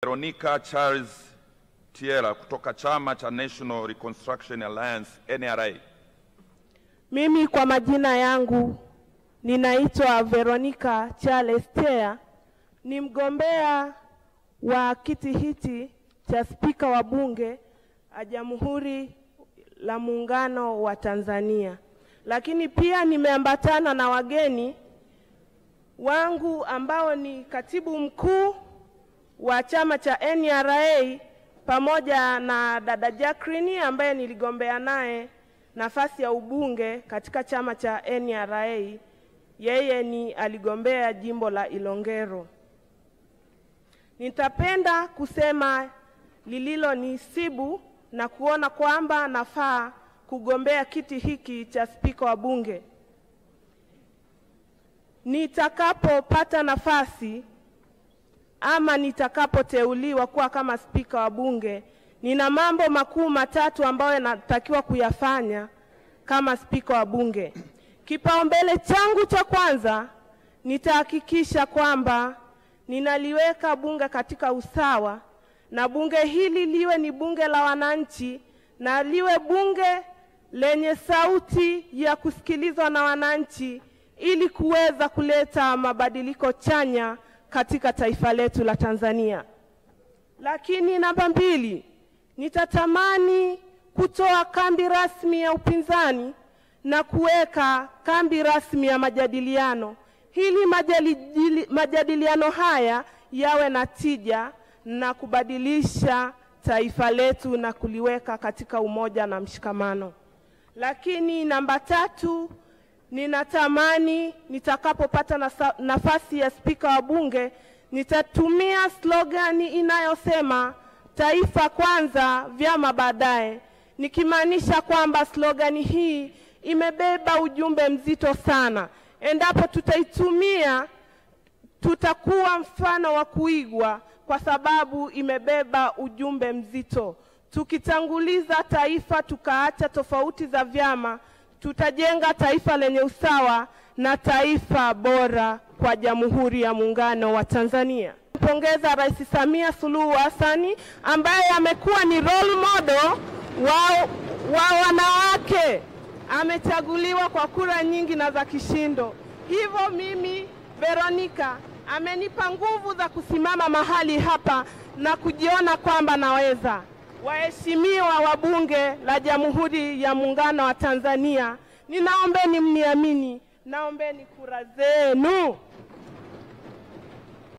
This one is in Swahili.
Veronica Charles Tiela kutoka chama cha National Reconstruction Alliance NRA. Mimi kwa majina yangu ninaitwa Veronica Charles Tiela, ni mgombea wa kiti hiki cha spika wa bunge la Jamhuri la Muungano wa Tanzania. Lakini pia nimeambatana na wageni wangu ambao ni katibu mkuu wa chama cha NRA pamoja na dada Jacqueline ambaye niligombea naye nafasi ya ubunge katika chama cha NRA. Yeye aligombea jimbo la Ilongero. Nitapenda kusema lililo nisibu na kuona kwamba nafaa kugombea kiti hiki cha spika wa bunge. Nitakapopata nafasi ama nitakapoteuliwa kuwa kama spika wa bunge, nina mambo makuu matatu ambayo natakiwa kuyafanya kama spika wa bunge. Kipaumbele changu cha kwanza, nitahakikisha kwamba ninaliweka bunge katika usawa, na bunge hili liwe ni bunge la wananchi na liwe bunge lenye sauti ya kusikilizwa na wananchi ili kuweza kuleta mabadiliko chanya katika taifa letu la Tanzania. Lakini namba 2, nitatamani kutoa kambi rasmi ya upinzani na kuweka kambi rasmi ya majadiliano. Hili majadiliano haya yawe na tija na kubadilisha taifa letu na kuliweka katika umoja na mshikamano. Lakini namba 3, ninatamani nitakapopata nafasi ya spika wa bunge, nitatumia slogani inayosema taifa kwanza, vyama baadaye. Nikimaanisha kwamba slogani hii imebeba ujumbe mzito sana. Endapo tutaitumia, tutakuwa mfano wa kuigwa kwa sababu imebeba ujumbe mzito. Tukitanguliza taifa tukaacha tofauti za vyama, tutajenga taifa lenye usawa na taifa bora kwa Jamhuri ya Muungano wa Tanzania. Mpongeza Rais Samia Suluhu Hassan ambaye amekuwa ni role model wa wanawake. Amechaguliwa kwa kura nyingi na za kishindo. Hivyo mimi Veronica amenipa nguvu za kusimama mahali hapa na kujiona kwamba naweza. Waheshimiwa wa bunge la Jamhuri ya Muungano wa Tanzania, ninaombeni mniamini, naombeni kura zenu.